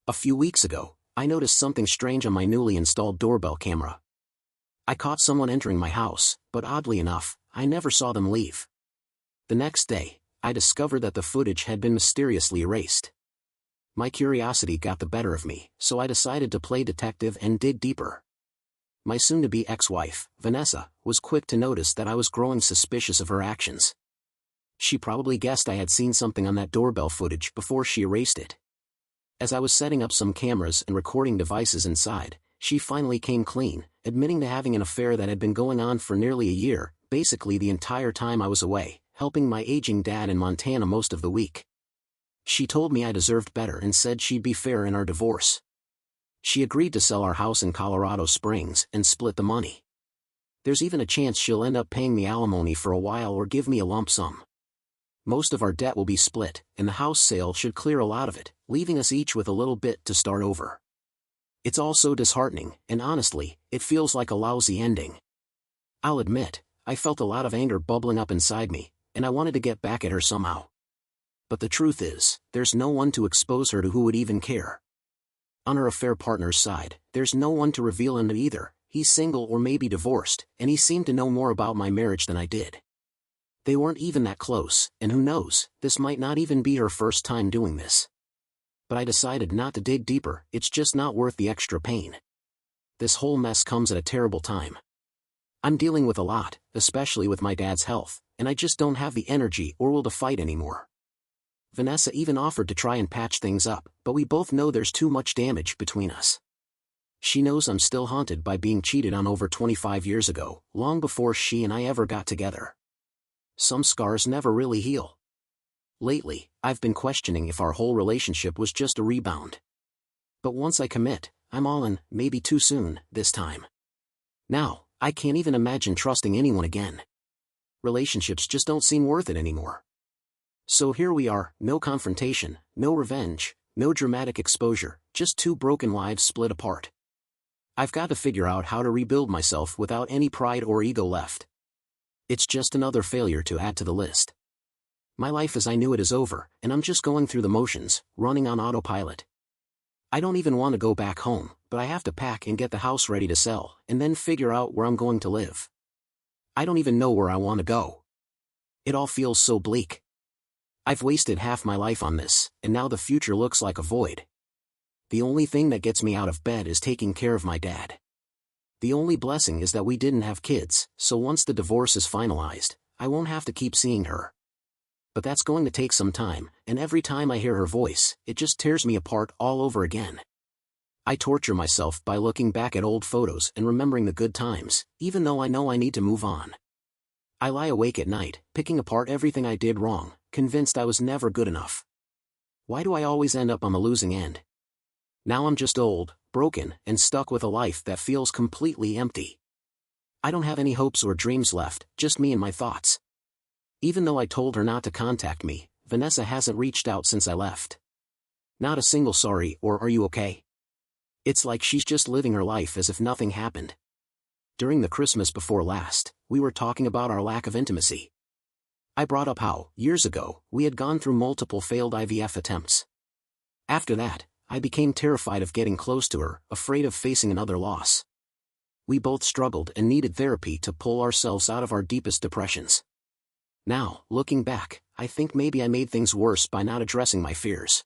A few weeks ago, I noticed something strange on my newly installed doorbell camera. I caught someone entering my house, but oddly enough, I never saw them leave. The next day, I discovered that the footage had been mysteriously erased. My curiosity got the better of me, so I decided to play detective and dig deeper. My soon-to-be ex-wife, Vanessa, was quick to notice that I was growing suspicious of her actions. She probably guessed I had seen something on that doorbell footage before she erased it. As I was setting up some cameras and recording devices inside, she finally came clean, admitting to having an affair that had been going on for nearly a year, basically the entire time I was away, helping my aging dad in Montana most of the week. She told me I deserved better and said she'd be fair in our divorce. She agreed to sell our house in Colorado Springs and split the money. There's even a chance she'll end up paying me alimony for a while or give me a lump sum. Most of our debt will be split, and the house sale should clear a lot of it, leaving us each with a little bit to start over. It's all so disheartening, and honestly, it feels like a lousy ending. I'll admit, I felt a lot of anger bubbling up inside me, and I wanted to get back at her somehow. But the truth is, there's no one to expose her to who would even care. On her affair partner's side, there's no one to reveal him to either. He's single or maybe divorced, and he seemed to know more about my marriage than I did. They weren't even that close, and who knows, this might not even be her first time doing this. But I decided not to dig deeper, it's just not worth the extra pain. This whole mess comes at a terrible time. I'm dealing with a lot, especially with my dad's health, and I just don't have the energy or will to fight anymore. Vanessa even offered to try and patch things up, but we both know there's too much damage between us. She knows I'm still haunted by being cheated on over 25 years ago, long before she and I ever got together. Some scars never really heal. Lately, I've been questioning if our whole relationship was just a rebound. But once I commit, I'm all in, maybe too soon, this time. Now, I can't even imagine trusting anyone again. Relationships just don't seem worth it anymore. So here we are, no confrontation, no revenge, no dramatic exposure, just two broken lives split apart. I've got to figure out how to rebuild myself without any pride or ego left. It's just another failure to add to the list. My life as I knew it is over, and I'm just going through the motions, running on autopilot. I don't even want to go back home, but I have to pack and get the house ready to sell, and then figure out where I'm going to live. I don't even know where I want to go. It all feels so bleak. I've wasted half my life on this, and now the future looks like a void. The only thing that gets me out of bed is taking care of my dad. The only blessing is that we didn't have kids, so once the divorce is finalized, I won't have to keep seeing her. But that's going to take some time, and every time I hear her voice, it just tears me apart all over again. I torture myself by looking back at old photos and remembering the good times, even though I know I need to move on. I lie awake at night, picking apart everything I did wrong, convinced I was never good enough. Why do I always end up on the losing end? Now I'm just old, broken, and stuck with a life that feels completely empty. I don't have any hopes or dreams left, just me and my thoughts. Even though I told her not to contact me, Vanessa hasn't reached out since I left. Not a single sorry or are you okay? It's like she's just living her life as if nothing happened. During the Christmas before last, we were talking about our lack of intimacy. I brought up how, years ago, we had gone through multiple failed IVF attempts. After that, I became terrified of getting close to her, afraid of facing another loss. We both struggled and needed therapy to pull ourselves out of our deepest depressions. Now, looking back, I think maybe I made things worse by not addressing my fears.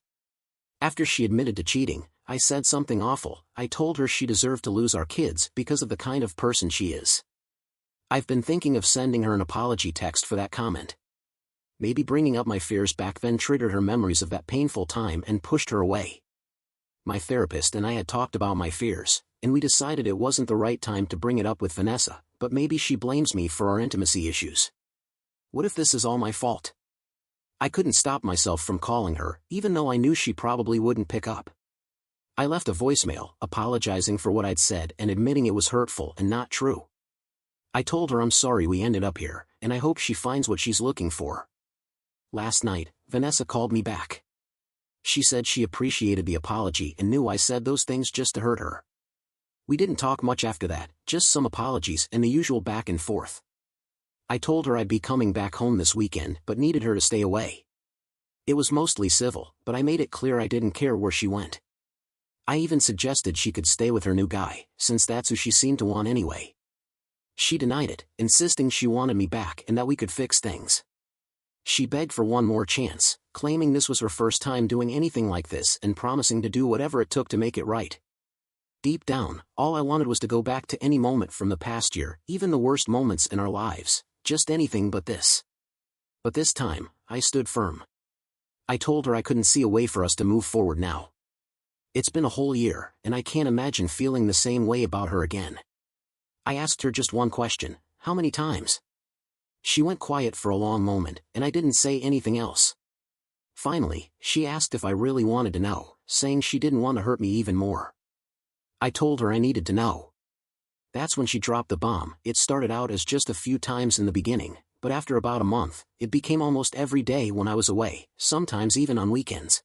After she admitted to cheating, I said something awful. I told her she deserved to lose our kids because of the kind of person she is. I've been thinking of sending her an apology text for that comment. Maybe bringing up my fears back then triggered her memories of that painful time and pushed her away. My therapist and I had talked about my fears, and we decided it wasn't the right time to bring it up with Vanessa, but maybe she blames me for our intimacy issues. What if this is all my fault? I couldn't stop myself from calling her, even though I knew she probably wouldn't pick up. I left a voicemail, apologizing for what I'd said and admitting it was hurtful and not true. I told her I'm sorry we ended up here, and I hope she finds what she's looking for. Last night, Vanessa called me back. She said she appreciated the apology and knew I said those things just to hurt her. We didn't talk much after that, just some apologies and the usual back and forth. I told her I'd be coming back home this weekend but needed her to stay away. It was mostly civil, but I made it clear I didn't care where she went. I even suggested she could stay with her new guy, since that's who she seemed to want anyway. She denied it, insisting she wanted me back and that we could fix things. She begged for one more chance, claiming this was her first time doing anything like this and promising to do whatever it took to make it right. Deep down, all I wanted was to go back to any moment from the past year, even the worst moments in our lives, just anything but this. But this time, I stood firm. I told her I couldn't see a way for us to move forward now. It's been a whole year, and I can't imagine feeling the same way about her again. I asked her just one question: how many times? She went quiet for a long moment, and I didn't say anything else. Finally, she asked if I really wanted to know, saying she didn't want to hurt me even more. I told her I needed to know. That's when she dropped the bomb. It started out as just a few times in the beginning, but after about a month, it became almost every day when I was away, sometimes even on weekends.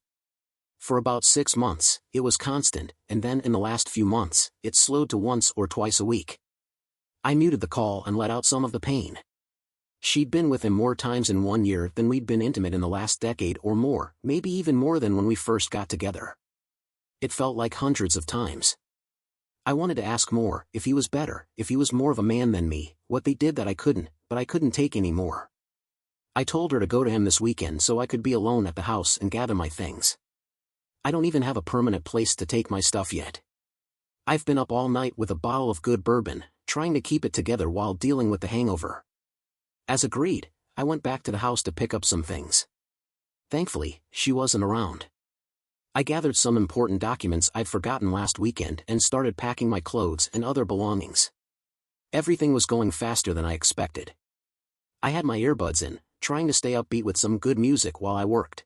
For about 6 months, it was constant, and then in the last few months, it slowed to once or twice a week. I muted the call and let out some of the pain. She'd been with him more times in 1 year than we'd been intimate in the last decade or more, maybe even more than when we first got together. It felt like hundreds of times. I wanted to ask more, if he was better, if he was more of a man than me, what they did that I couldn't, but I couldn't take any more. I told her to go to him this weekend so I could be alone at the house and gather my things. I don't even have a permanent place to take my stuff yet. I've been up all night with a bottle of good bourbon, trying to keep it together while dealing with the hangover. As agreed, I went back to the house to pick up some things. Thankfully, she wasn't around. I gathered some important documents I'd forgotten last weekend and started packing my clothes and other belongings. Everything was going faster than I expected. I had my earbuds in, trying to stay upbeat with some good music while I worked.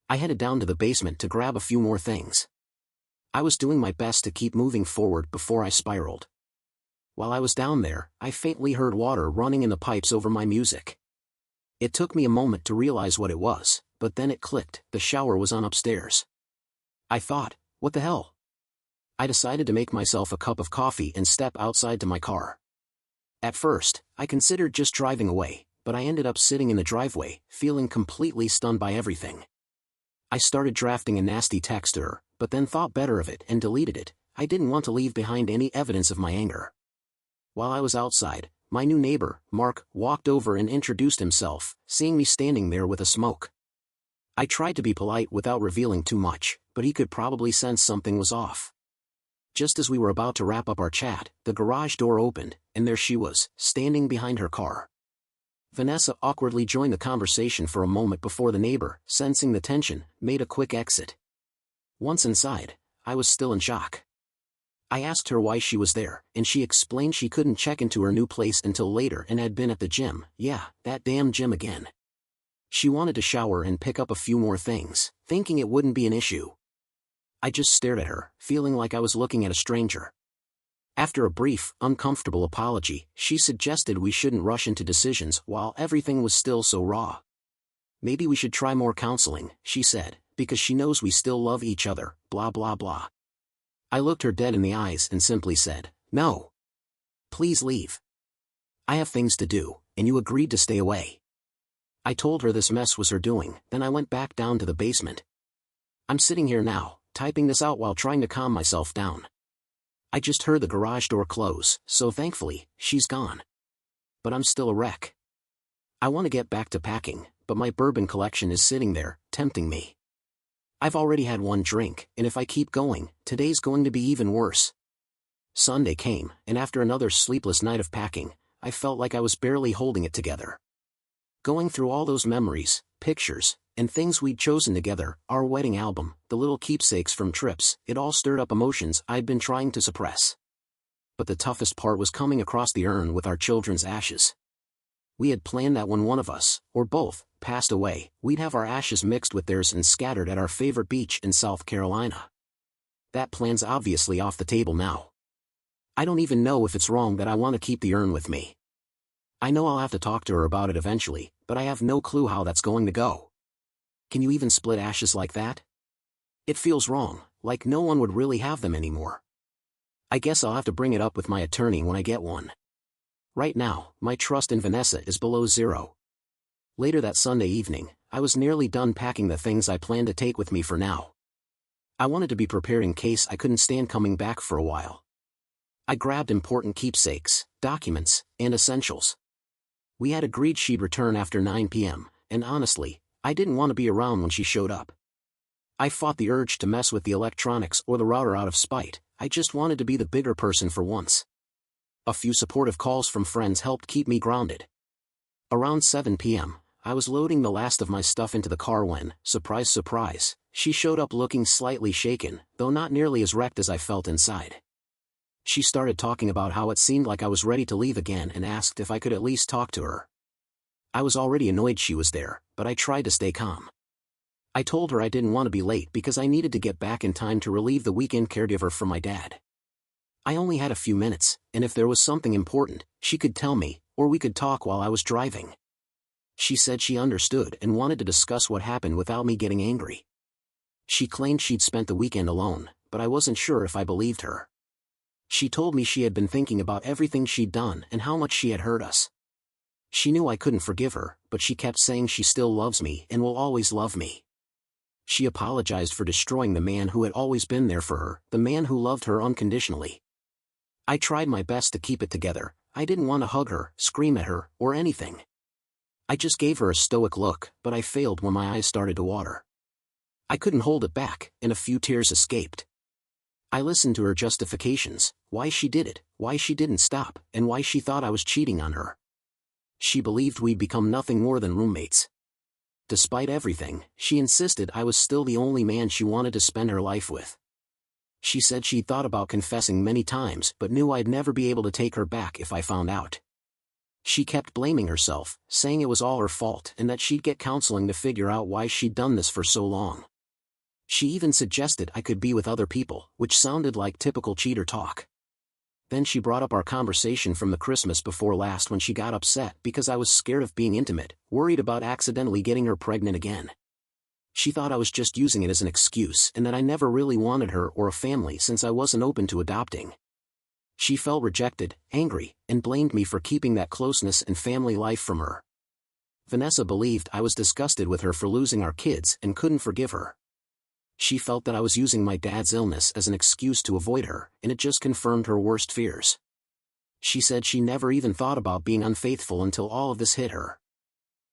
I headed down to the basement to grab a few more things. I was doing my best to keep moving forward before I spiraled. While I was down there, I faintly heard water running in the pipes over my music. It took me a moment to realize what it was, but then it clicked: the shower was on upstairs. I thought, what the hell? I decided to make myself a cup of coffee and step outside to my car. At first, I considered just driving away, but I ended up sitting in the driveway, feeling completely stunned by everything. I started drafting a nasty text to her, but then thought better of it and deleted it. I didn't want to leave behind any evidence of my anger. While I was outside, my new neighbor, Mark, walked over and introduced himself, seeing me standing there with a smoke. I tried to be polite without revealing too much, but he could probably sense something was off. Just as we were about to wrap up our chat, the garage door opened, and there she was, standing behind her car. Vanessa awkwardly joined the conversation for a moment before the neighbor, sensing the tension, made a quick exit. Once inside, I was still in shock. I asked her why she was there, and she explained she couldn't check into her new place until later and had been at the gym. Yeah, that damn gym again. She wanted to shower and pick up a few more things, thinking it wouldn't be an issue. I just stared at her, feeling like I was looking at a stranger. After a brief, uncomfortable apology, she suggested we shouldn't rush into decisions while everything was still so raw. Maybe we should try more counseling, she said, because she knows we still love each other, blah blah blah. I looked her dead in the eyes and simply said, no. Please leave. I have things to do, and you agreed to stay away. I told her this mess was her doing, then I went back down to the basement. I'm sitting here now, typing this out while trying to calm myself down. I just heard the garage door close, so thankfully, she's gone. But I'm still a wreck. I want to get back to packing, but my bourbon collection is sitting there, tempting me. I've already had one drink, and if I keep going, today's going to be even worse. Sunday came, and after another sleepless night of packing, I felt like I was barely holding it together. Going through all those memories, pictures, and things we'd chosen together, our wedding album, the little keepsakes from trips, it all stirred up emotions I'd been trying to suppress. But the toughest part was coming across the urn with our children's ashes. We had planned that when one of us, or both, passed away, we'd have our ashes mixed with theirs and scattered at our favorite beach in South Carolina. That plan's obviously off the table now. I don't even know if it's wrong that I want to keep the urn with me. I know I'll have to talk to her about it eventually, but I have no clue how that's going to go. Can you even split ashes like that? It feels wrong, like no one would really have them anymore. I guess I'll have to bring it up with my attorney when I get one. Right now, my trust in Vanessa is below zero. Later that Sunday evening, I was nearly done packing the things I planned to take with me for now. I wanted to be prepared in case I couldn't stand coming back for a while. I grabbed important keepsakes, documents, and essentials. We had agreed she'd return after 9 p.m., and honestly, I didn't want to be around when she showed up. I fought the urge to mess with the electronics or the router out of spite. I just wanted to be the bigger person for once. A few supportive calls from friends helped keep me grounded. Around 7 p.m., I was loading the last of my stuff into the car when, surprise surprise, she showed up looking slightly shaken, though not nearly as wrecked as I felt inside. She started talking about how it seemed like I was ready to leave again and asked if I could at least talk to her. I was already annoyed she was there, but I tried to stay calm. I told her I didn't want to be late because I needed to get back in time to relieve the weekend caregiver for my dad. I only had a few minutes, and if there was something important, she could tell me, or we could talk while I was driving. She said she understood and wanted to discuss what happened without me getting angry. She claimed she'd spent the weekend alone, but I wasn't sure if I believed her. She told me she had been thinking about everything she'd done and how much she had hurt us. She knew I couldn't forgive her, but she kept saying she still loves me and will always love me. She apologized for destroying the man who had always been there for her, the man who loved her unconditionally. I tried my best to keep it together. I didn't want to hug her, scream at her, or anything. I just gave her a stoic look, but I failed when my eyes started to water. I couldn't hold it back, and a few tears escaped. I listened to her justifications, why she did it, why she didn't stop, and why she thought I was cheating on her. She believed we'd become nothing more than roommates. Despite everything, she insisted I was still the only man she wanted to spend her life with. She said she'd thought about confessing many times but knew I'd never be able to take her back if I found out. She kept blaming herself, saying it was all her fault and that she'd get counseling to figure out why she'd done this for so long. She even suggested I could be with other people, which sounded like typical cheater talk. Then she brought up our conversation from the Christmas before last when she got upset because I was scared of being intimate, worried about accidentally getting her pregnant again. She thought I was just using it as an excuse and that I never really wanted her or a family since I wasn't open to adopting. She felt rejected, angry, and blamed me for keeping that closeness and family life from her. Vanessa believed I was disgusted with her for losing our kids and couldn't forgive her. She felt that I was using my dad's illness as an excuse to avoid her, and it just confirmed her worst fears. She said she never even thought about being unfaithful until all of this hit her.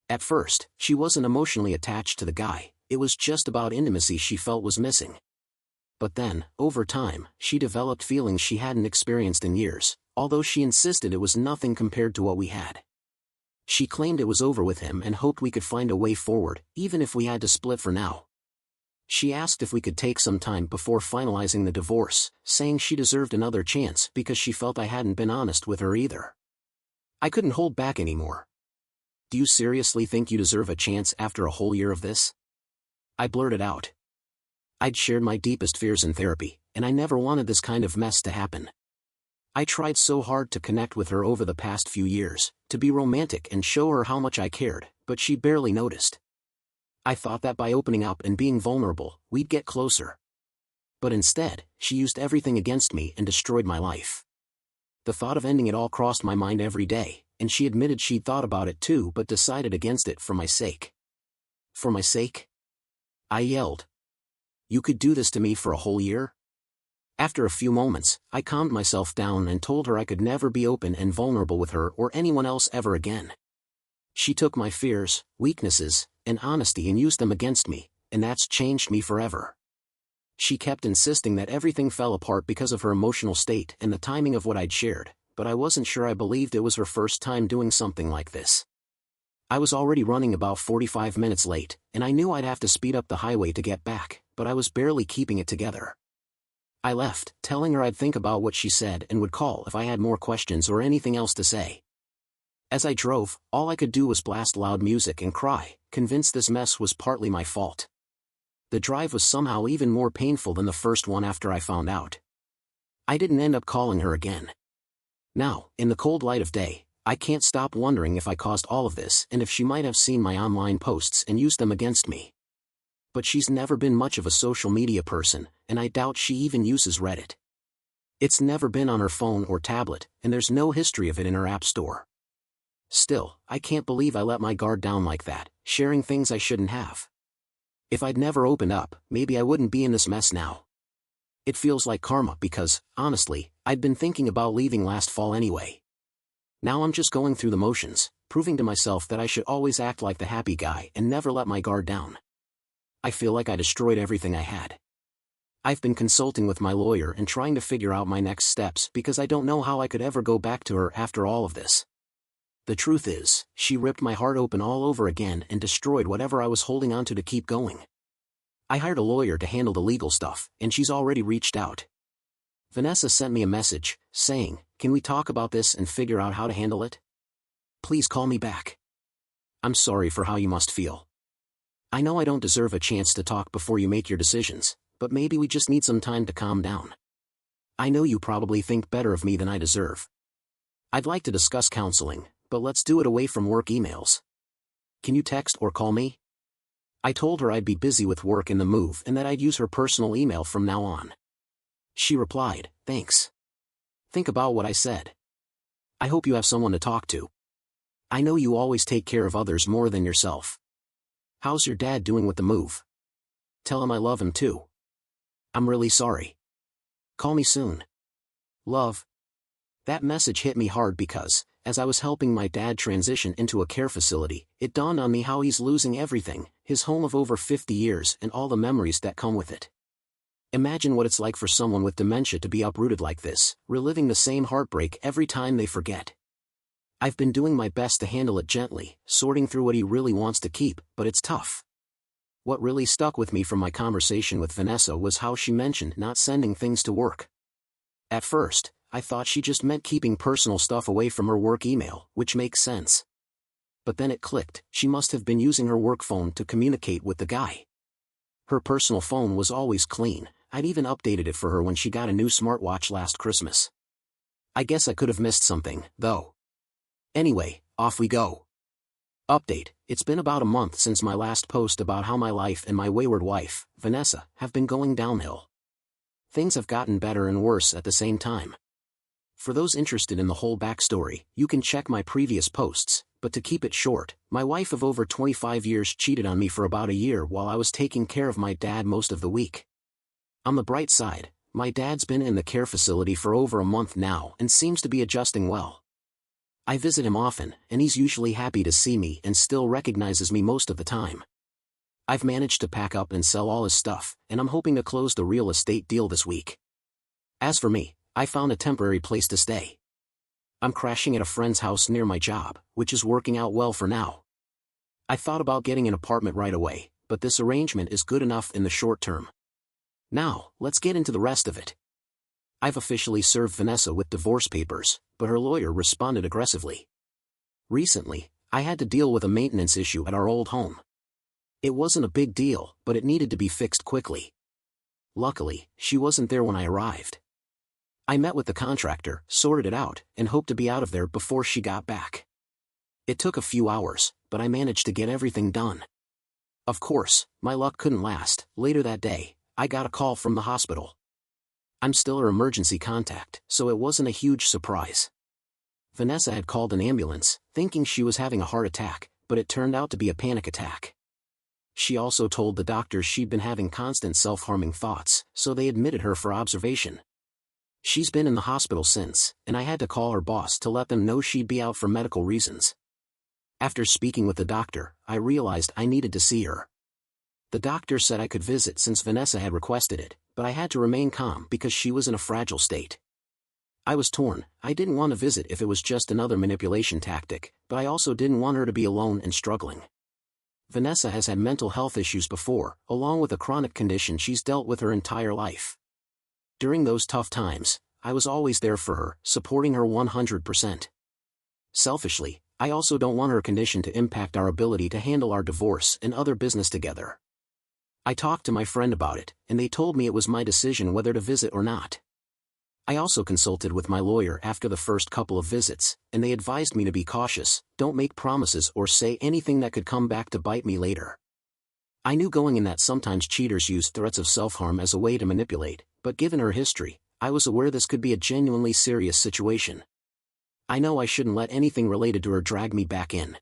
At first, she wasn't emotionally attached to the guy, it was just about intimacy she felt was missing. But then, over time, she developed feelings she hadn't experienced in years, although she insisted it was nothing compared to what we had. She claimed it was over with him and hoped we could find a way forward, even if we had to split for now. She asked if we could take some time before finalizing the divorce, saying she deserved another chance because she felt I hadn't been honest with her either. I couldn't hold back anymore. "Do you seriously think you deserve a chance after a whole year of this?" I blurted out. I'd shared my deepest fears in therapy, and I never wanted this kind of mess to happen. I tried so hard to connect with her over the past few years, to be romantic and show her how much I cared, but she barely noticed. I thought that by opening up and being vulnerable, we'd get closer. But instead, she used everything against me and destroyed my life. The thought of ending it all crossed my mind every day, and she admitted she'd thought about it too but decided against it for my sake. For my sake? I yelled. You could do this to me for a whole year? After a few moments, I calmed myself down and told her I could never be open and vulnerable with her or anyone else ever again. She took my fears, weaknesses, and honesty and used them against me, and that's changed me forever. She kept insisting that everything fell apart because of her emotional state and the timing of what I'd shared, but I wasn't sure I believed it was her first time doing something like this. I was already running about 45 minutes late, and I knew I'd have to speed up the highway to get back, but I was barely keeping it together. I left, telling her I'd think about what she said and would call if I had more questions or anything else to say. As I drove, all I could do was blast loud music and cry, convinced this mess was partly my fault. The drive was somehow even more painful than the first one after I found out. I didn't end up calling her again. Now, in the cold light of day, I can't stop wondering if I caused all of this and if she might have seen my online posts and used them against me. But she's never been much of a social media person, and I doubt she even uses Reddit. It's never been on her phone or tablet, and there's no history of it in her app store. Still, I can't believe I let my guard down like that, sharing things I shouldn't have. If I'd never opened up, maybe I wouldn't be in this mess now. It feels like karma because, honestly, I'd been thinking about leaving last fall anyway. Now I'm just going through the motions, proving to myself that I should always act like the happy guy and never let my guard down. I feel like I destroyed everything I had. I've been consulting with my lawyer and trying to figure out my next steps because I don't know how I could ever go back to her after all of this. The truth is, she ripped my heart open all over again and destroyed whatever I was holding on to keep going. I hired a lawyer to handle the legal stuff, and she's already reached out. Vanessa sent me a message, saying, "Can we talk about this and figure out how to handle it? Please call me back. I'm sorry for how you must feel. I know I don't deserve a chance to talk before you make your decisions, but maybe we just need some time to calm down. I know you probably think better of me than I deserve. I'd like to discuss counseling, but let's do it away from work emails. Can you text or call me?" I told her I'd be busy with work in the move and that I'd use her personal email from now on. She replied, "Thanks. Think about what I said. I hope you have someone to talk to. I know you always take care of others more than yourself. How's your dad doing with the move? Tell him I love him too. I'm really sorry. Call me soon. Love." That message hit me hard because, as I was helping my dad transition into a care facility, it dawned on me how he's losing everything, his home of over 50 years and all the memories that come with it. Imagine what it's like for someone with dementia to be uprooted like this, reliving the same heartbreak every time they forget. I've been doing my best to handle it gently, sorting through what he really wants to keep, but it's tough. What really stuck with me from my conversation with Vanessa was how she mentioned not sending things to work. At first, I thought she just meant keeping personal stuff away from her work email, which makes sense. But then it clicked, she must have been using her work phone to communicate with the guy. Her personal phone was always clean, I'd even updated it for her when she got a new smartwatch last Christmas. I guess I could have missed something, though. Anyway, off we go. Update: it's been about a month since my last post about how my life and my wayward wife, Vanessa, have been going downhill. Things have gotten better and worse at the same time. For those interested in the whole backstory, you can check my previous posts, but to keep it short, my wife of over 25 years cheated on me for about a year while I was taking care of my dad most of the week. On the bright side, my dad's been in the care facility for over a month now and seems to be adjusting well. I visit him often, and he's usually happy to see me and still recognizes me most of the time. I've managed to pack up and sell all his stuff, and I'm hoping to close the real estate deal this week. As for me, I found a temporary place to stay. I'm crashing at a friend's house near my job, which is working out well for now. I thought about getting an apartment right away, but this arrangement is good enough in the short term. Now, let's get into the rest of it. I've officially served Vanessa with divorce papers, but her lawyer responded aggressively. Recently, I had to deal with a maintenance issue at our old home. It wasn't a big deal, but it needed to be fixed quickly. Luckily, she wasn't there when I arrived. I met with the contractor, sorted it out, and hoped to be out of there before she got back. It took a few hours, but I managed to get everything done. Of course, my luck couldn't last. Later that day, I got a call from the hospital. I'm still her emergency contact, so it wasn't a huge surprise. Vanessa had called an ambulance, thinking she was having a heart attack, but it turned out to be a panic attack. She also told the doctors she'd been having constant self-harming thoughts, so they admitted her for observation. She's been in the hospital since, and I had to call her boss to let them know she'd be out for medical reasons. After speaking with the doctor, I realized I needed to see her. The doctor said I could visit since Vanessa had requested it, but I had to remain calm because she was in a fragile state. I was torn. I didn't want to visit if it was just another manipulation tactic, but I also didn't want her to be alone and struggling. Vanessa has had mental health issues before, along with a chronic condition she's dealt with her entire life. During those tough times, I was always there for her, supporting her 100%. Selfishly, I also don't want her condition to impact our ability to handle our divorce and other business together. I talked to my friend about it, and they told me it was my decision whether to visit or not. I also consulted with my lawyer after the first couple of visits, and they advised me to be cautious, don't make promises or say anything that could come back to bite me later. I knew going in that sometimes cheaters use threats of self-harm as a way to manipulate, but given her history, I was aware this could be a genuinely serious situation. I know I shouldn't let anything related to her drag me back in.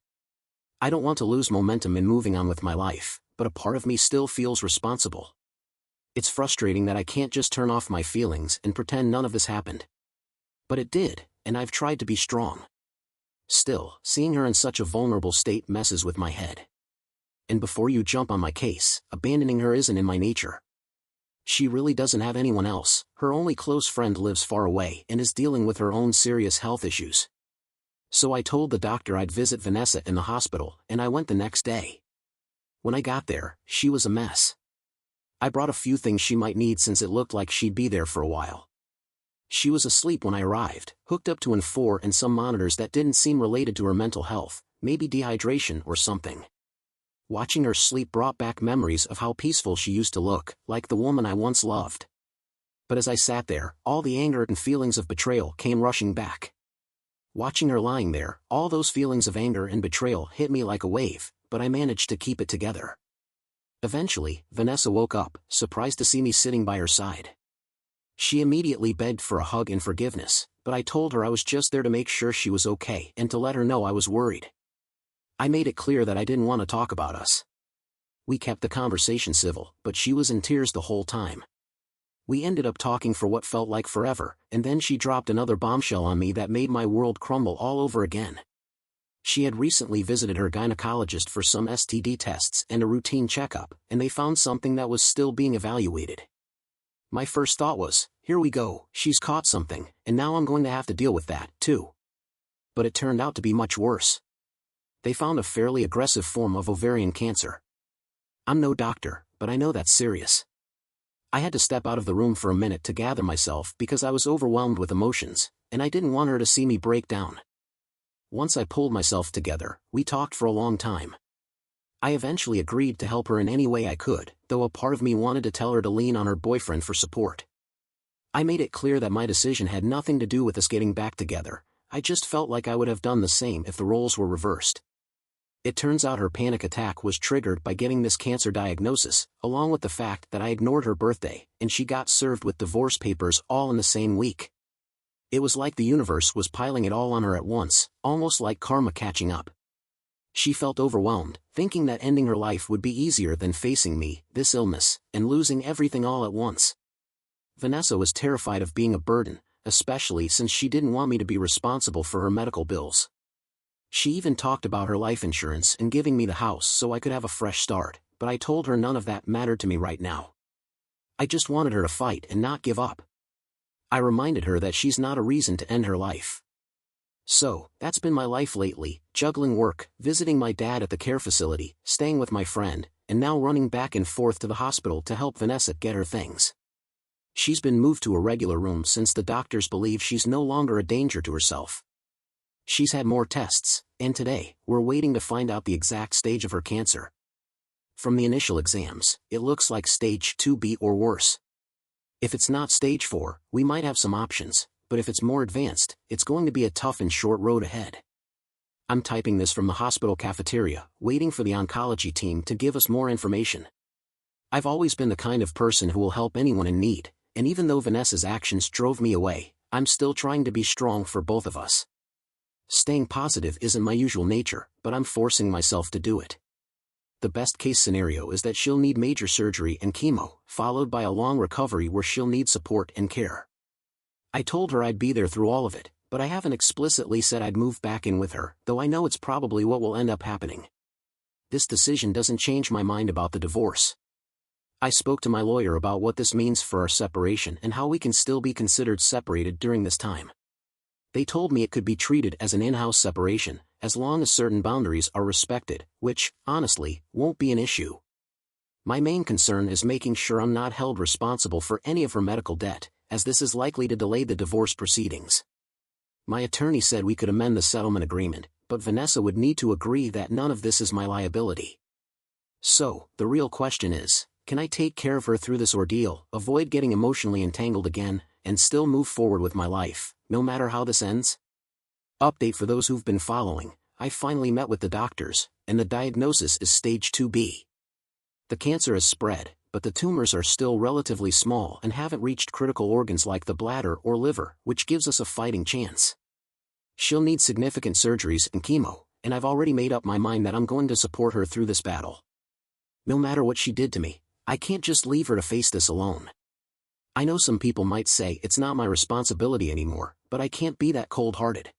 I don't want to lose momentum in moving on with my life, but a part of me still feels responsible. It's frustrating that I can't just turn off my feelings and pretend none of this happened. But it did, and I've tried to be strong. Still, seeing her in such a vulnerable state messes with my head. And before you jump on my case, abandoning her isn't in my nature. She really doesn't have anyone else. Her only close friend lives far away and is dealing with her own serious health issues. So I told the doctor I'd visit Vanessa in the hospital, and I went the next day. When I got there, she was a mess. I brought a few things she might need since it looked like she'd be there for a while. She was asleep when I arrived, hooked up to N4 and some monitors that didn't seem related to her mental health, maybe dehydration or something. Watching her sleep brought back memories of how peaceful she used to look, like the woman I once loved. But as I sat there, all the anger and feelings of betrayal came rushing back. Watching her lying there, all those feelings of anger and betrayal hit me like a wave, but I managed to keep it together. Eventually, Vanessa woke up, surprised to see me sitting by her side. She immediately begged for a hug and forgiveness, but I told her I was just there to make sure she was okay and to let her know I was worried. I made it clear that I didn't want to talk about us. We kept the conversation civil, but she was in tears the whole time. We ended up talking for what felt like forever, and then she dropped another bombshell on me that made my world crumble all over again. She had recently visited her gynecologist for some STD tests and a routine checkup, and they found something that was still being evaluated. My first thought was, here we go, she's caught something, and now I'm going to have to deal with that, too. But it turned out to be much worse. They found a fairly aggressive form of ovarian cancer. I'm no doctor, but I know that's serious. I had to step out of the room for a minute to gather myself because I was overwhelmed with emotions, and I didn't want her to see me break down. Once I pulled myself together, we talked for a long time. I eventually agreed to help her in any way I could, though a part of me wanted to tell her to lean on her boyfriend for support. I made it clear that my decision had nothing to do with us getting back together. I just felt like I would have done the same if the roles were reversed. It turns out her panic attack was triggered by getting this cancer diagnosis, along with the fact that I ignored her birthday, and she got served with divorce papers all in the same week. It was like the universe was piling it all on her at once, almost like karma catching up. She felt overwhelmed, thinking that ending her life would be easier than facing me, this illness, and losing everything all at once. Vanessa was terrified of being a burden, especially since she didn't want me to be responsible for her medical bills. She even talked about her life insurance and giving me the house so I could have a fresh start, but I told her none of that mattered to me right now. I just wanted her to fight and not give up. I reminded her that she's not a reason to end her life. So, that's been my life lately, juggling work, visiting my dad at the care facility, staying with my friend, and now running back and forth to the hospital to help Vanessa get her things. She's been moved to a regular room since the doctors believe she's no longer a danger to herself. She's had more tests, and today, we're waiting to find out the exact stage of her cancer. From the initial exams, it looks like stage 2B or worse. If it's not stage 4, we might have some options, but if it's more advanced, it's going to be a tough and short road ahead. I'm typing this from the hospital cafeteria, waiting for the oncology team to give us more information. I've always been the kind of person who will help anyone in need, and even though Vanessa's actions drove me away, I'm still trying to be strong for both of us. Staying positive isn't my usual nature, but I'm forcing myself to do it. The best-case scenario is that she'll need major surgery and chemo, followed by a long recovery where she'll need support and care. I told her I'd be there through all of it, but I haven't explicitly said I'd move back in with her, though I know it's probably what will end up happening. This decision doesn't change my mind about the divorce. I spoke to my lawyer about what this means for our separation and how we can still be considered separated during this time. They told me it could be treated as an in-house separation, as long as certain boundaries are respected, which, honestly, won't be an issue. My main concern is making sure I'm not held responsible for any of her medical debt, as this is likely to delay the divorce proceedings. My attorney said we could amend the settlement agreement, but Vanessa would need to agree that none of this is my liability. So, the real question is, can I take care of her through this ordeal, avoid getting emotionally entangled again, and still move forward with my life, no matter how this ends? Update for those who've been following, I finally met with the doctors, and the diagnosis is stage 2B. The cancer has spread, but the tumors are still relatively small and haven't reached critical organs like the bladder or liver, which gives us a fighting chance. She'll need significant surgeries and chemo, and I've already made up my mind that I'm going to support her through this battle. No matter what she did to me, I can't just leave her to face this alone. I know some people might say it's not my responsibility anymore, but I can't be that cold-hearted.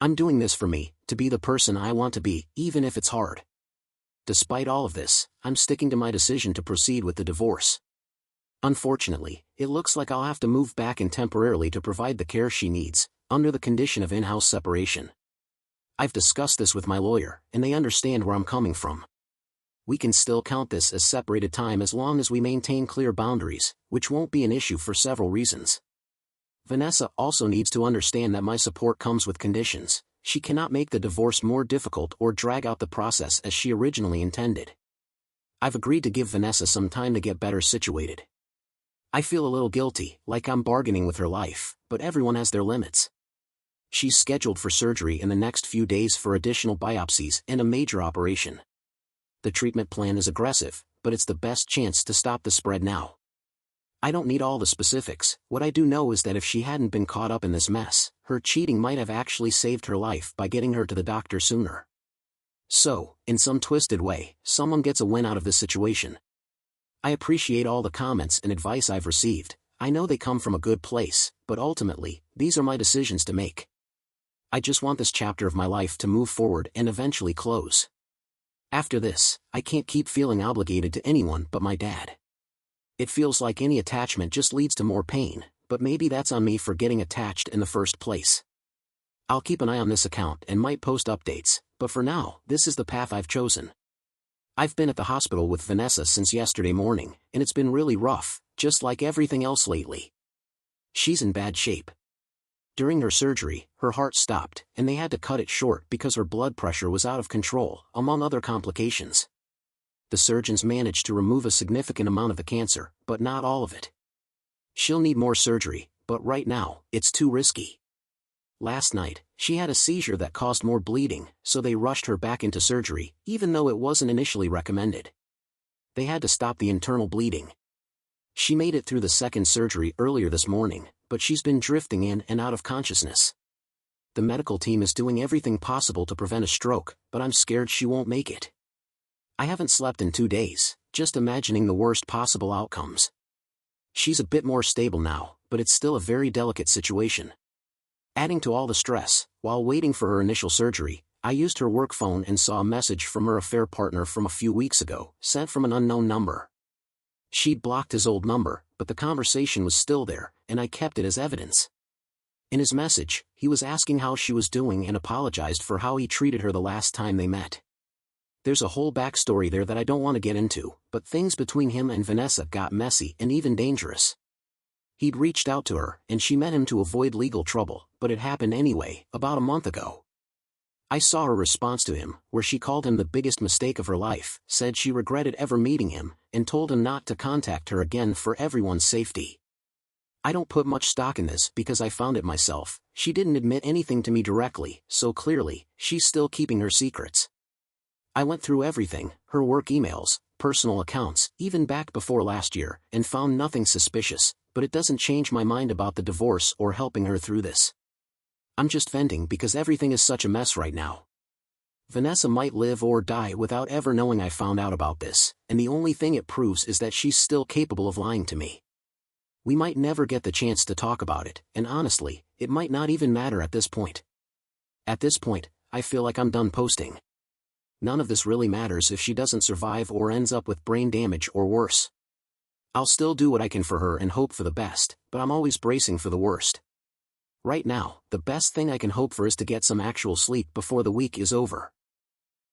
I'm doing this for me, to be the person I want to be, even if it's hard. Despite all of this, I'm sticking to my decision to proceed with the divorce. Unfortunately, it looks like I'll have to move back in temporarily to provide the care she needs, under the condition of in-house separation. I've discussed this with my lawyer, and they understand where I'm coming from. We can still count this as separated time as long as we maintain clear boundaries, which won't be an issue for several reasons. Vanessa also needs to understand that my support comes with conditions. She cannot make the divorce more difficult or drag out the process as she originally intended. I've agreed to give Vanessa some time to get better situated. I feel a little guilty, like I'm bargaining with her life, but everyone has their limits. She's scheduled for surgery in the next few days for additional biopsies and a major operation. The treatment plan is aggressive, but it's the best chance to stop the spread now. I don't need all the specifics. What I do know is that if she hadn't been caught up in this mess, her cheating might have actually saved her life by getting her to the doctor sooner. So, in some twisted way, someone gets a win out of this situation. I appreciate all the comments and advice I've received. I know they come from a good place, but ultimately, these are my decisions to make. I just want this chapter of my life to move forward and eventually close. After this, I can't keep feeling obligated to anyone but my dad. It feels like any attachment just leads to more pain, but maybe that's on me for getting attached in the first place. I'll keep an eye on this account and might post updates, but for now, this is the path I've chosen. I've been at the hospital with Vanessa since yesterday morning, and it's been really rough, just like everything else lately. She's in bad shape. During her surgery, her heart stopped, and they had to cut it short because her blood pressure was out of control, among other complications. The surgeons managed to remove a significant amount of the cancer, but not all of it. She'll need more surgery, but right now, it's too risky. Last night, she had a seizure that caused more bleeding, so they rushed her back into surgery, even though it wasn't initially recommended. They had to stop the internal bleeding. She made it through the second surgery earlier this morning, but she's been drifting in and out of consciousness. The medical team is doing everything possible to prevent a stroke, but I'm scared she won't make it. I haven't slept in 2 days, just imagining the worst possible outcomes. She's a bit more stable now, but it's still a very delicate situation. Adding to all the stress, while waiting for her initial surgery, I used her work phone and saw a message from her affair partner from a few weeks ago, sent from an unknown number. She'd blocked his old number, but the conversation was still there, and I kept it as evidence. In his message, he was asking how she was doing and apologized for how he treated her the last time they met. There's a whole backstory there that I don't want to get into, but things between him and Vanessa got messy and even dangerous. He'd reached out to her, and she met him to avoid legal trouble, but it happened anyway, about a month ago. I saw her response to him, where she called him the biggest mistake of her life, said she regretted ever meeting him, and told him not to contact her again for everyone's safety. I don't put much stock in this because I found it myself. She didn't admit anything to me directly, so clearly, she's still keeping her secrets. I went through everything, her work emails, personal accounts, even back before last year, and found nothing suspicious, but it doesn't change my mind about the divorce or helping her through this. I'm just venting because everything is such a mess right now. Vanessa might live or die without ever knowing I found out about this, and the only thing it proves is that she's still capable of lying to me. We might never get the chance to talk about it, and honestly, it might not even matter at this point. At this point, I feel like I'm done posting. None of this really matters if she doesn't survive or ends up with brain damage or worse. I'll still do what I can for her and hope for the best, but I'm always bracing for the worst. Right now, the best thing I can hope for is to get some actual sleep before the week is over.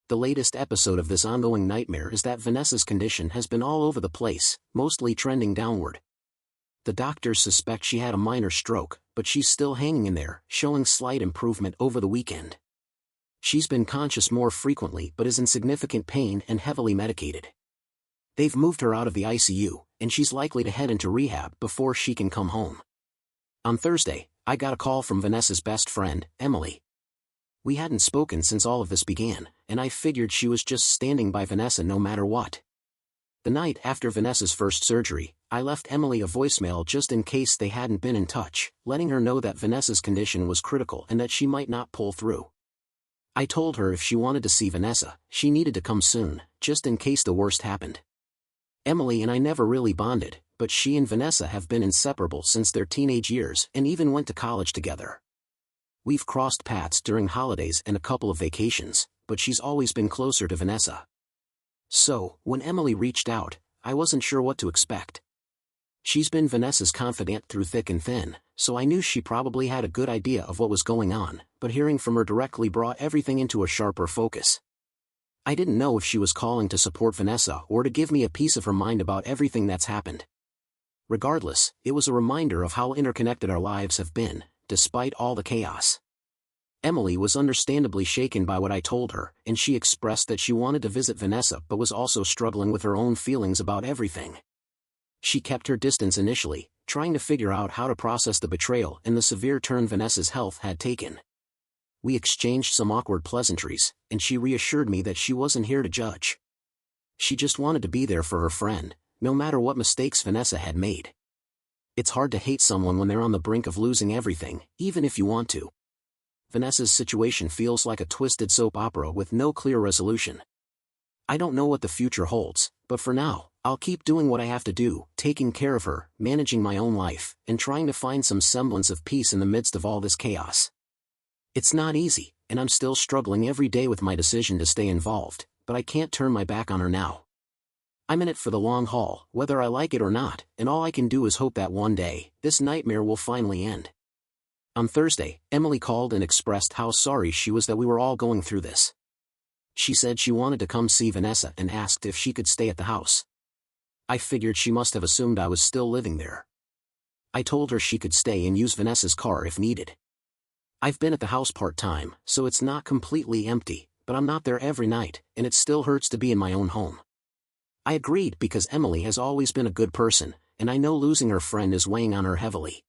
The latest episode of this ongoing nightmare is that Vanessa's condition has been all over the place, mostly trending downward. The doctors suspect she had a minor stroke, but she's still hanging in there, showing slight improvement over the weekend. She's been conscious more frequently but is in significant pain and heavily medicated. They've moved her out of the ICU, and she's likely to head into rehab before she can come home. On Thursday, I got a call from Vanessa's best friend, Emily. We hadn't spoken since all of this began, and I figured she was just standing by Vanessa no matter what. The night after Vanessa's first surgery, I left Emily a voicemail just in case they hadn't been in touch, letting her know that Vanessa's condition was critical and that she might not pull through. I told her if she wanted to see Vanessa, she needed to come soon, just in case the worst happened. Emily and I never really bonded, but she and Vanessa have been inseparable since their teenage years and even went to college together. We've crossed paths during holidays and a couple of vacations, but she's always been closer to Vanessa. So, when Emily reached out, I wasn't sure what to expect. She's been Vanessa's confidant through thick and thin, so I knew she probably had a good idea of what was going on, but hearing from her directly brought everything into a sharper focus. I didn't know if she was calling to support Vanessa or to give me a piece of her mind about everything that's happened. Regardless, it was a reminder of how interconnected our lives have been, despite all the chaos. Emily was understandably shaken by what I told her, and she expressed that she wanted to visit Vanessa but was also struggling with her own feelings about everything. She kept her distance initially, trying to figure out how to process the betrayal and the severe turn Vanessa's health had taken. We exchanged some awkward pleasantries, and she reassured me that she wasn't here to judge. She just wanted to be there for her friend, no matter what mistakes Vanessa had made. It's hard to hate someone when they're on the brink of losing everything, even if you want to. Vanessa's situation feels like a twisted soap opera with no clear resolution. I don't know what the future holds, but for now, I'll keep doing what I have to do, taking care of her, managing my own life, and trying to find some semblance of peace in the midst of all this chaos. It's not easy, and I'm still struggling every day with my decision to stay involved, but I can't turn my back on her now. I'm in it for the long haul, whether I like it or not, and all I can do is hope that one day, this nightmare will finally end. On Thursday, Emily called and expressed how sorry she was that we were all going through this. She said she wanted to come see Vanessa and asked if she could stay at the house. I figured she must have assumed I was still living there. I told her she could stay and use Vanessa's car if needed. I've been at the house part-time, so it's not completely empty, but I'm not there every night, and it still hurts to be in my own home. I agreed because Emily has always been a good person, and I know losing her friend is weighing on her heavily.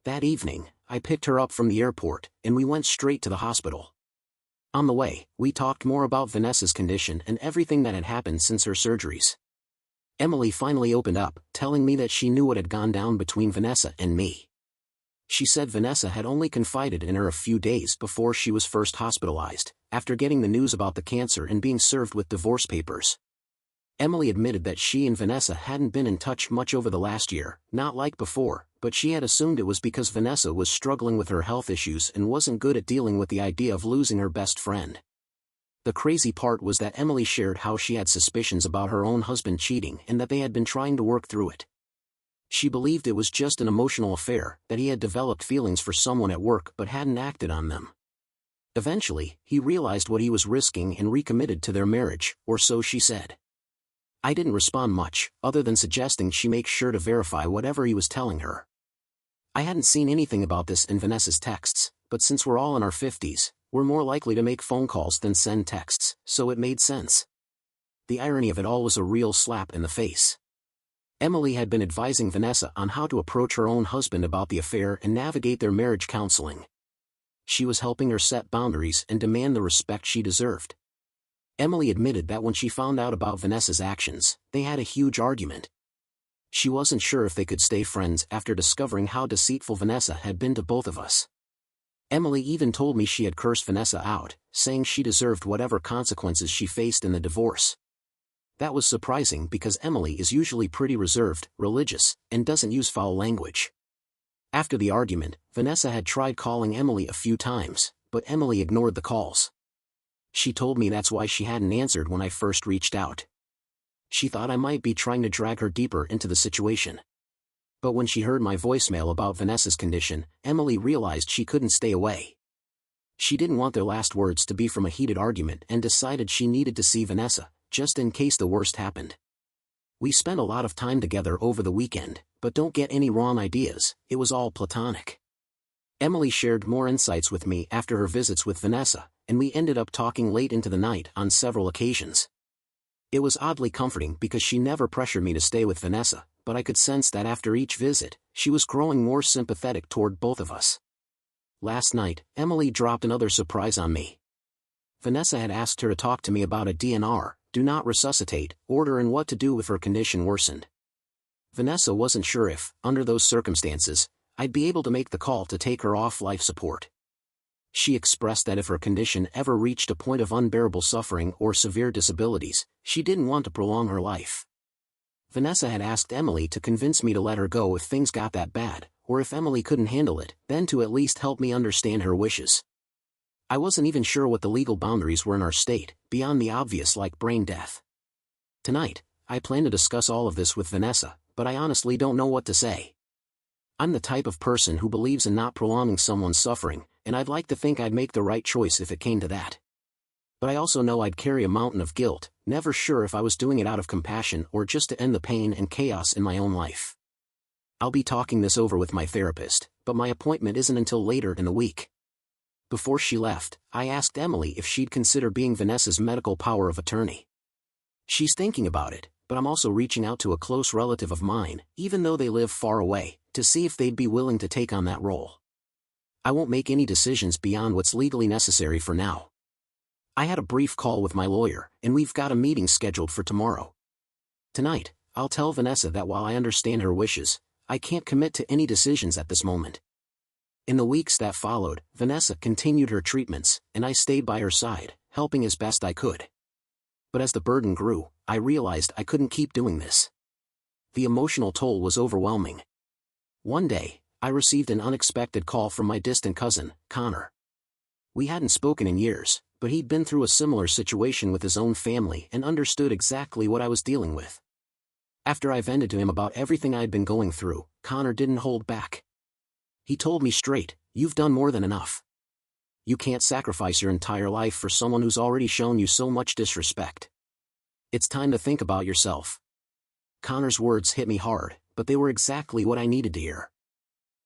That evening, I picked her up from the airport, and we went straight to the hospital. On the way, we talked more about Vanessa's condition and everything that had happened since her surgeries. Emily finally opened up, telling me that she knew what had gone down between Vanessa and me. She said Vanessa had only confided in her a few days before she was first hospitalized, after getting the news about the cancer and being served with divorce papers. Emily admitted that she and Vanessa hadn't been in touch much over the last year, not like before, but she had assumed it was because Vanessa was struggling with her health issues and wasn't good at dealing with the idea of losing her best friend. The crazy part was that Emily shared how she had suspicions about her own husband cheating and that they had been trying to work through it. She believed it was just an emotional affair, that he had developed feelings for someone at work but hadn't acted on them. Eventually, he realized what he was risking and recommitted to their marriage, or so she said. I didn't respond much, other than suggesting she make sure to verify whatever he was telling her. I hadn't seen anything about this in Vanessa's texts, but since we're all in our 50s, we're more likely to make phone calls than send texts, so it made sense. The irony of it all was a real slap in the face. Emily had been advising Vanessa on how to approach her own husband about the affair and navigate their marriage counseling. She was helping her set boundaries and demand the respect she deserved. Emily admitted that when she found out about Vanessa's actions, they had a huge argument. She wasn't sure if they could stay friends after discovering how deceitful Vanessa had been to both of us. Emily even told me she had cursed Vanessa out, saying she deserved whatever consequences she faced in the divorce. That was surprising because Emily is usually pretty reserved, religious, and doesn't use foul language. After the argument, Vanessa had tried calling Emily a few times, but Emily ignored the calls. She told me that's why she hadn't answered when I first reached out. She thought I might be trying to drag her deeper into the situation. But when she heard my voicemail about Vanessa's condition, Emily realized she couldn't stay away. She didn't want their last words to be from a heated argument and decided she needed to see Vanessa, just in case the worst happened. We spent a lot of time together over the weekend, but don't get any wrong ideas, it was all platonic. Emily shared more insights with me after her visits with Vanessa, and we ended up talking late into the night on several occasions. It was oddly comforting because she never pressured me to stay with Vanessa, but I could sense that after each visit, she was growing more sympathetic toward both of us. Last night, Emily dropped another surprise on me. Vanessa had asked her to talk to me about a DNR, do not resuscitate, order and what to do if her condition worsened. Vanessa wasn't sure if, under those circumstances, I'd be able to make the call to take her off life support. she expressed that if her condition ever reached a point of unbearable suffering or severe disabilities, she didn't want to prolong her life. Vanessa had asked Emily to convince me to let her go if things got that bad, or if Emily couldn't handle it, then to at least help me understand her wishes. I wasn't even sure what the legal boundaries were in our state, beyond the obvious like brain death. Tonight, I plan to discuss all of this with Vanessa, but I honestly don't know what to say. I'm the type of person who believes in not prolonging someone's suffering, and I'd like to think I'd make the right choice if it came to that. But I also know I'd carry a mountain of guilt, never sure if I was doing it out of compassion or just to end the pain and chaos in my own life. I'll be talking this over with my therapist, but my appointment isn't until later in the week. Before she left, I asked Emily if she'd consider being Vanessa's medical power of attorney. She's thinking about it, but I'm also reaching out to a close relative of mine, even though they live far away, to see if they'd be willing to take on that role. I won't make any decisions beyond what's legally necessary for now. I had a brief call with my lawyer, and we've got a meeting scheduled for tomorrow. Tonight, I'll tell Vanessa that while I understand her wishes, I can't commit to any decisions at this moment. In the weeks that followed, Vanessa continued her treatments, and I stayed by her side, helping as best I could. But as the burden grew, I realized I couldn't keep doing this. The emotional toll was overwhelming. One day, I received an unexpected call from my distant cousin, Connor. We hadn't spoken in years, but he'd been through a similar situation with his own family and understood exactly what I was dealing with. After I vented to him about everything I'd been going through, Connor didn't hold back. He told me straight, "You've done more than enough. You can't sacrifice your entire life for someone who's already shown you so much disrespect. It's time to think about yourself." Connor's words hit me hard, but they were exactly what I needed to hear.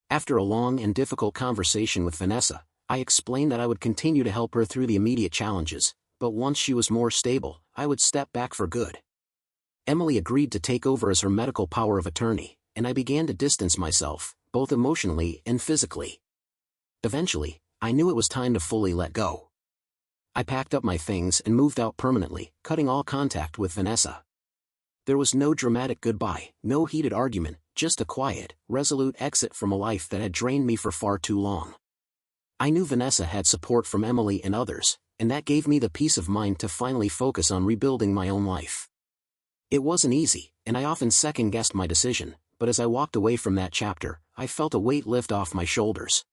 After a long and difficult conversation with Vanessa, I explained that I would continue to help her through the immediate challenges, but once she was more stable, I would step back for good. Emily agreed to take over as her medical power of attorney, and I began to distance myself, both emotionally and physically. Eventually, I knew it was time to fully let go. I packed up my things and moved out permanently, cutting all contact with Vanessa. There was no dramatic goodbye, no heated argument, just a quiet, resolute exit from a life that had drained me for far too long. I knew Vanessa had support from Emily and others, and that gave me the peace of mind to finally focus on rebuilding my own life. It wasn't easy, and I often second-guessed my decision, but as I walked away from that chapter, I felt a weight lift off my shoulders.